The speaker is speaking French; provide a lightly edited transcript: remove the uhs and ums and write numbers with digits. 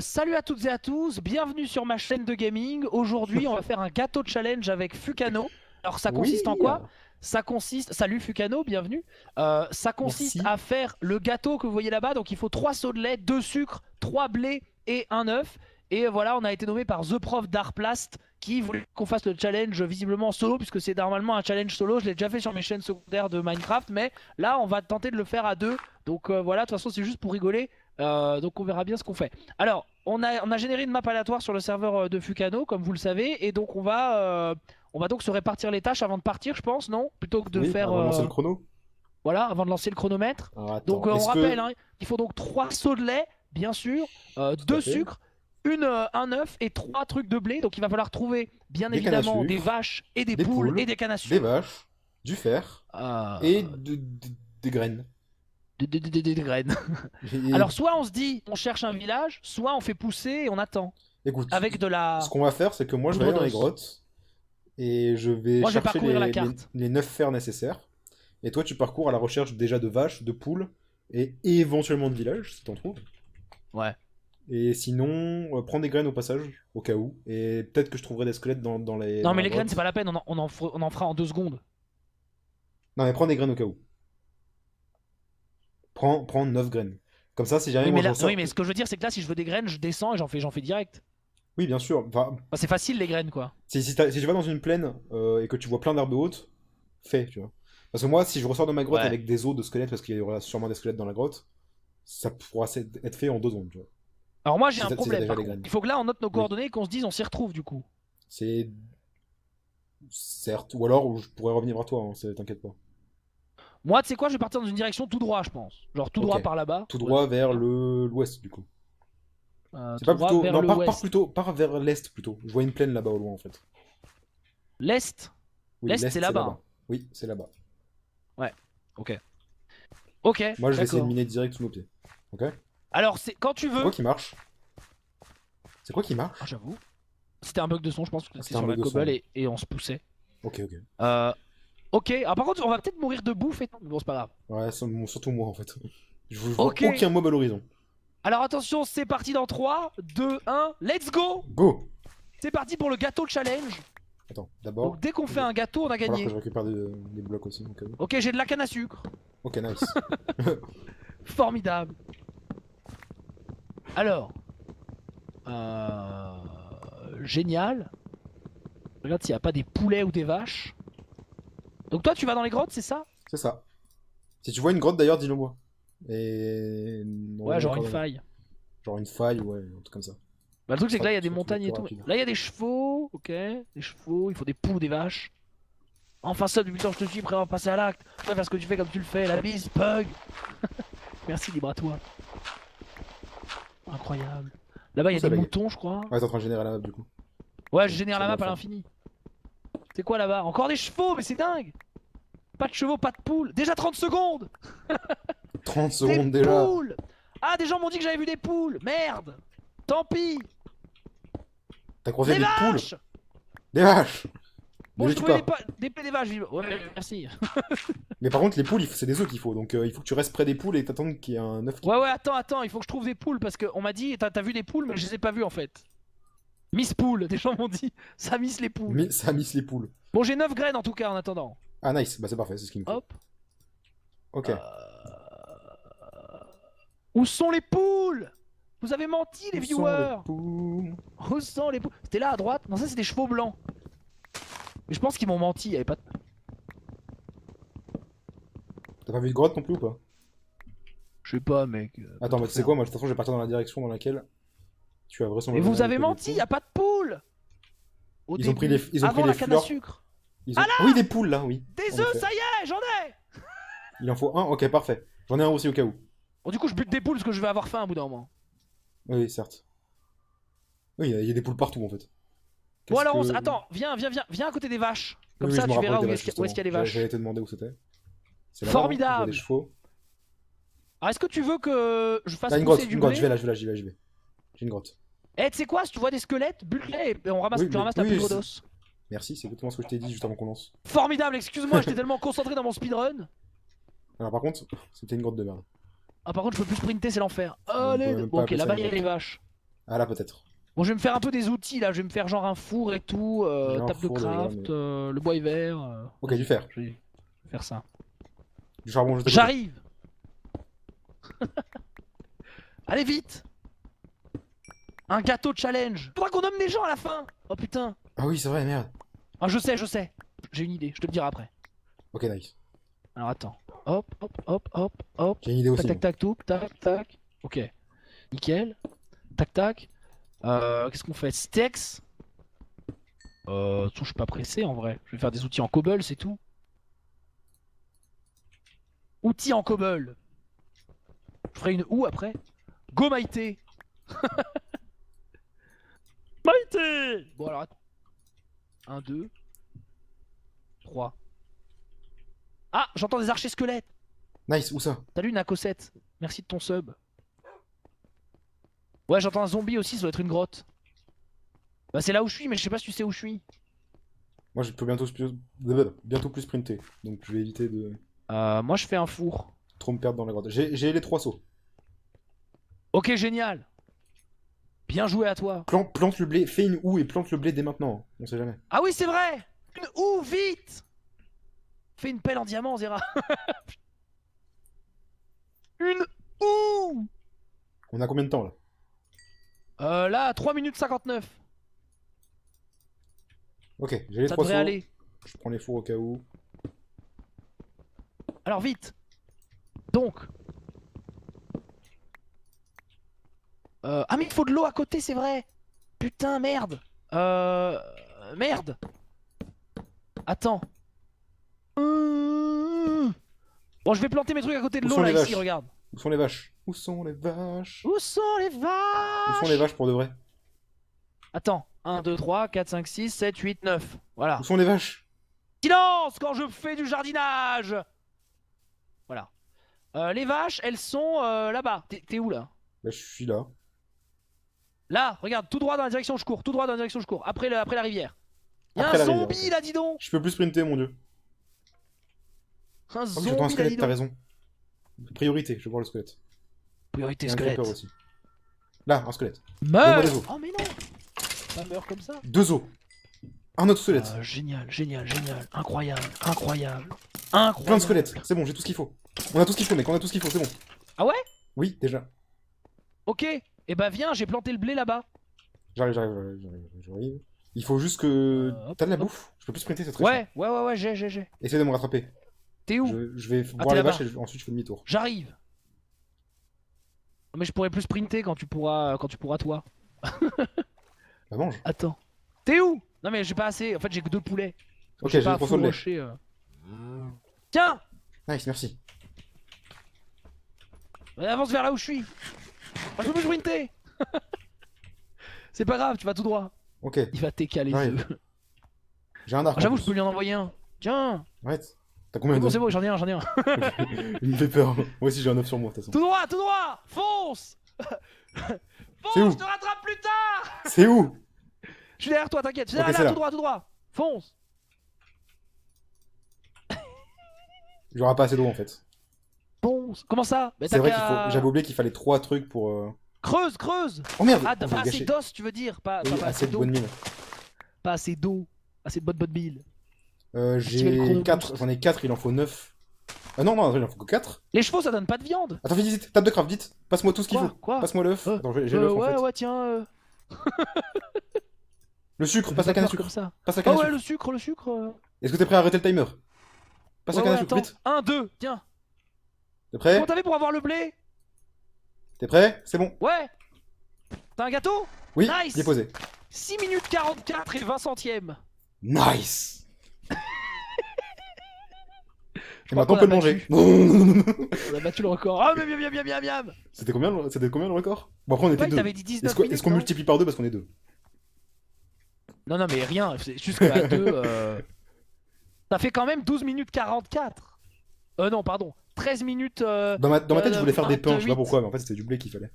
Salut à toutes et à tous, bienvenue sur ma chaîne de gaming. Aujourd'hui, on va faire un gâteau challenge avec Fukano. Alors, ça Oui, consiste en quoi? Ça consiste... Salut Fukano, bienvenue. Ça consiste merci. à faire le gâteau que vous voyez là-bas. Donc, il faut 3 seaux de lait, 2 sucres, 3 blés et un œuf. Et voilà, on a été nommé par The Prof d'Artplast qui voulait qu'on fasse le challenge visiblement en solo, puisque c'est normalement un challenge solo. Je l'ai déjà fait sur mes chaînes secondaires de Minecraft, mais là, on va tenter de le faire à deux. Donc voilà, de toute façon, c'est juste pour rigoler. Donc on verra bien ce qu'on fait. Alors, on a généré une map aléatoire sur le serveur de Fukano, comme vous le savez, et donc on va donc se répartir les tâches avant de partir, je pense, non? Plutôt que de Oui, faire, avant de lancer le chrono. voilà, avant de lancer le chronomètre. Alors Donc attends, on est-ce rappelle, que... hein, il faut donc 3 seaux de lait, bien sûr, Tout à 2 fait. sucres, un œuf et 3 trucs de blé. Donc il va falloir trouver, bien Des cannes à évidemment, des sucre, vaches et des des poules et poules, des cannes à des sucre. vaches, du fer et Euh, des graines. des graines. Et, Alors soit on se dit, on cherche un village, soit on fait pousser et on attend. écoute, Avec de ce la qu'on va faire, c'est que moi je vais poudre aller dans les d'os. grottes et je vais Moi, je vais chercher parcourir la carte. les 9 fers nécessaires. Et toi, tu parcours à la recherche déjà de vaches, de poules et éventuellement de villages, si t'en trouves. Ouais. Et sinon, prends des graines au passage, au cas où. Et peut-être que je trouverai des squelettes Non, dans mais la les graines, c'est pas grotte. la peine. On en fera en 2 secondes. Non, mais prends des graines au cas où. Prends 9 graines. Comme ça, si jamais Oui, moi mais j'en là, oui, sors. mais ce que je veux dire, c'est que là, si je veux des graines, je descends et j'en fais direct. Oui, bien sûr. Enfin, Enfin, c'est facile, les graines, quoi. si tu vas dans une plaine et que tu vois plein d'herbes hautes, fais, tu vois. Parce que moi, si je ressors de ma grotte Ouais. avec des os de squelettes, parce qu'il y aura sûrement des squelettes dans la grotte, ça pourra être fait en 2 secondes, tu vois. Alors moi, j'ai Si un t'as problème, déjà par les contre. graines. Il faut que là, on note nos Oui. coordonnées et qu'on se dise, on s'y retrouve, du coup. C'est. Certes. Ou alors, je pourrais revenir vers toi, hein, t'inquiète pas. Moi, tu sais quoi, je vais partir dans une direction tout droit, je pense. Genre tout Ok. droit par là-bas. Tout Ouais, droit vers bien. l'ouest, du coup. C'est Tout pas droit plutôt. vers Non, le ouest. pars vers l'est plutôt. Je vois une plaine là-bas au loin, en fait. L'est. Oui, L'est, c'est l'est, c'est là-bas, hein. là-bas. Oui, c'est là-bas. Ouais. Ok. Ok, Moi, je vais essayer de d'accord. miner direct sous nos pieds. Ok? Alors, c'est quand tu C'est quoi veux. qui marche? C'est quoi qui Ah, marche? j'avoue. C'était un bug de son, je pense que Ah, c'était c'était un sur bug la de son, cobble ouais. et on se poussait. Ok, ok. Euh, Ok, alors par contre, on va peut-être mourir de bouffe et tout. Bon, c'est pas grave. Ouais, surtout moi, en fait. Je vois Ok, aucun mob à l'horizon. alors attention, c'est parti dans 3, 2, 1, let's go. Go! C'est parti pour le gâteau challenge. Attends, Donc d'abord, dès qu'on il fait va un gâteau, on a falloir que gagné. je récupère des blocs aussi, au cas où. Ok, j'ai de la canne à sucre. Ok, nice. Formidable. Alors, euh... génial. Regarde s'il n'y a pas des poulets ou des vaches. Donc toi, tu vas dans les grottes, c'est ça? C'est ça. Si tu vois une grotte d'ailleurs, dis-le moi. Et. Ouais, Envoie-moi les genre une coordonnées. faille. Genre une faille, ouais, un truc comme ça. Bah, le truc, c'est que là, il y a Ce des sera toujours montagnes plus et tout. rapide. Là, il y a des chevaux. Ok, des chevaux. Il faut des poules ou des vaches. Enfin ça, depuis le temps je te suis, prêt à passer à l'acte. Prêt à faire ce que tu fais comme tu le fais, la bise, bug. Merci, libre à toi. Incroyable. Là-bas, il y Où a ça des lag? moutons, je crois. Ouais, t'es en train de générer la map du coup. Ouais, je génère C'est la map bien à fait. l'infini. C'est quoi là-bas? Encore des chevaux, mais c'est dingue. Pas de chevaux, pas de poules. Déjà 30 secondes. 30 Des secondes déjà! poules. Ah, des gens m'ont dit que j'avais vu des poules. Merde. Tant pis. T'as croisé Des des poules? vaches. Des vaches! Ne Bon, les j'ai tue trouvé pas! des vaches vives. Ouais, merci. Mais par contre, les poules, c'est des œufs qu'il faut. Donc il faut que tu restes près des poules et t'attendes qu'il y ait un œuf qui Ouais, pond. ouais, attends, il faut que je trouve des poules parce qu'on m'a dit, t'as vu des poules, mais je les ai pas vues en fait. Miss Poule, des gens m'ont dit, ça miss les poules. Mais ça miss les poules. Bon, j'ai 9 graines en tout cas en attendant. Ah, nice. Bah, c'est parfait, c'est ce qu'il me faut. Hop. Ok. Où sont les poules? Vous avez menti les Où sont les viewers. poules? Où sont les poules? C'était là à droite? Non, ça c'est des chevaux blancs. Mais je pense qu'ils m'ont menti, il y avait pas de... T'as pas vu de grotte non plus ou pas? Je sais pas mec, peut Attends, tout mais tu sais faire. quoi, moi de toute façon je vais partir dans la direction dans laquelle tu as Mais vraisemblablement vous avez loupé des menti, il y poules. a pas de poules. Au début, Ils ont pris avant les la canne à fleurs. sucre. Ils Ah ont... Ah oui, là! des poules là, oui. Des En œufs, effet. ça y est, j'en ai! Il en faut un, ok, parfait. J'en ai un aussi au cas où. Bon du coup je bute des poules parce que je vais avoir faim à bout d'un moment. Oui, oui, certes. Oui, il y a des poules partout en fait. Bon Qu'est-ce alors que. attends, viens à côté des vaches. Comme Oui, oui, ça je me tu rappelle verras des où vaches est-ce qu'il y justement. a les vaches. J'allais te demander où c'était. C'est là-bas, non? Je vois des Formidable. chevaux. Alors est-ce que tu veux que je fasse Ah, pousser du une grotte, je vais blé? là, je vais là, j'y vais, j'y vais. J'ai une grotte. Eh, tu sais quoi, si tu vois des squelettes, bute-les et Oui, tu mais. ramasses la Oui, poudre d'os. merci, c'est exactement ce que je t'ai dit juste avant qu'on lance. Formidable, excuse-moi, j'étais tellement concentré dans mon speedrun. Alors par contre, c'était une grotte de merde. Ah, par contre, je peux plus sprinter, c'est l'enfer. On peut Allez, même bon, pas ok, appeler ça là-bas une il y a les grotte. vaches. Ah là, peut-être. Bon, je vais me faire un peu des outils là, je vais me faire genre un four et tout, J'ai un table de four déjà, craft, mais- le bois est vert. Ok, vas-y, du fer. je vais faire ça. Du charbon juste à côté. J'arrive. Allez vite. Un gâteau challenge. Faudra qu'on nomme des gens à la fin. Oh putain. Ah oui, c'est vrai, merde. Ah je sais, je sais. J'ai une idée, je te le dirai après. Ok, nice. Alors attends. Hop, hop, hop, hop, hop. J'ai une idée aussi. Tac, tac, moi. tac, tout. Tac, tac. Ok. Nickel. Tac, tac. Qu'est-ce qu'on fait? Steaks. Je suis pas pressé en vrai. Je vais faire des outils en cobble, c'est tout. Outils en cobble. Je ferai une ou après. Go Maïté. Maïté. Bon alors attends. 1, 2, 3. Ah, j'entends des archers squelettes. Nice, où ça? Salut Nacosette. Merci de ton sub. Ouais, j'entends un zombie aussi, ça doit être une grotte. Bah c'est là où je suis, mais je sais pas si tu sais où je suis. Moi, je peux bientôt plus sprinter. Donc, je vais éviter de Moi je fais un four. trop me perdre dans la grotte. J'ai les 3 sauts. Ok, génial. Bien joué à toi. Plante le blé, fais une houe et plante le blé dès maintenant. Hein. On sait jamais. Ah oui, c'est vrai. Une ou vite. Fais une pelle en diamant, Zera. Une ou. On a combien de temps là? Là, 3 minutes 59. Ok, j'ai les Ça 3 devrait sauts. aller. Je prends les fours au cas où. Alors vite. Donc. Ah mais il faut de l'eau à côté, c'est vrai. Putain, merde. Merde. Attends. Bon, je vais planter mes trucs à côté de Où l'eau sont là, les ici, vaches? regarde. Où sont les vaches? Où sont les vaches? Où sont les Où vaches? sont les vaches pour de vrai? Attends. 1, 2, 3, 4, 5, 6, 7, 8, 9. Voilà. Où sont les vaches? Silence quand je fais du jardinage. Voilà. Les vaches, elles sont là-bas. T'es où là? Bah, je suis là. Là, regarde, tout droit dans la direction où je cours. Tout droit dans la direction où je cours. Après la rivière. Y'a Après un la rivière, zombie ok. là, dis donc. Je peux plus sprinter, mon dieu. Un Ah oui, j'entends un zombie là, squelette, dis t'as donc. raison. Priorité, je vais voir le squelette. Priorité Et un squelette. creeper aussi. Là, un squelette. Meurs. Donne-moi des os. Oh mais non. Pas meurt comme ça. 2 os. Un autre squelette. Génial, génial, génial. Incroyable, incroyable. Plein Incroyable. de squelettes. C'est bon, j'ai tout ce qu'il faut. On a tout ce qu'il faut, mec. On a tout ce qu'il faut, c'est bon. Ah ouais? Oui, déjà. Ok. Et bah viens, j'ai planté le blé là-bas. J'arrive. Il faut juste que... Hop, T'as de la hop. bouffe? Je peux plus sprinter, c'est très chiant. Ouais, j'ai. Essaye de me rattraper. T'es où? Je vais Ah, voir t'es les là-bas. vaches et ensuite je fais demi-tour. J'arrive. Mais je pourrais plus sprinter quand tu pourras toi. Bah mange. Attends. T'es où? Non mais j'ai pas assez. En fait j'ai que 2 poulets. Ok, J'ai j'ai pas le poisson full de lait. rusher, Tiens. Nice, merci. Avance vers là où je suis. Ah, je peux plus sprinter. C'est pas grave, tu vas tout droit. Ok, Il va t'écaler les J'arrive. œufs. j'ai un arc. J'avoue en je peux plus. lui en envoyer un. Tiens. Arrête. T'as combien C'est bon, d'œufs? c'est bon, j'en ai un. Il me fait peur. Moi aussi j'ai un œuf sur moi de toute façon. Tout droit. Fonce. C'est où? Fonce, je te rattrape plus tard. C'est où? Je suis derrière toi, t'inquiète. Je suis Ok, derrière c'est là, là. tout droit. Fonce. J'aurai pas assez d'eau en fait. Fonce. Comment ça? Mais C'est t'as vrai qu'à- j'avais oublié qu'il fallait 3 trucs pour... Creuse. Oh merde! Ah, On t'as va pas assez gâcher. d'os, tu veux dire? Pas Oui, pas assez assez de d'eau. bonne mine. Pas assez d'eau. Assez de bonne bile. J'ai chrono 4, boost. j'en ai 4, il en faut 9. Ah non, il en faut que 4. Les chevaux, ça donne pas de viande. Attends, vite, table de craft, vite. Passe-moi tout ce qu'il faut. Quoi? Passe-moi l'œuf. Euh, Attends, j'ai l'œuf en fait. Ouais, tiens. Le sucre, je passe vais la pas canne à faire sucre. comme ça. Passe la Oh canne à ouais, sucre. le sucre. Est-ce que t'es prêt à arrêter le timer? Passe la canne à sucre, Attends. vite. 1, 2, tiens. T'es prêt? Comment t'avais pour avoir le blé? T'es prêt? C'est bon. Ouais. T'as un gâteau? Oui, Nice. il est posé. 6 minutes 44 et 20 centièmes. Nice! Et crois maintenant on qu'on peut a le manger. On a battu le record. Ah, mais miam. C'était combien le record? Bon, après on était Ouais, deux. t'avais dit 19 Est-ce minutes. qu'on non multiplie par deux parce qu'on est deux? Non, mais rien. C'est juste qu'à 2. Ça fait quand même 12 minutes 44. Non, pardon. 13 minutes. Dans ma tête, je voulais faire des pains, je sais pas 28. pourquoi, mais en fait c'était du blé qu'il fallait.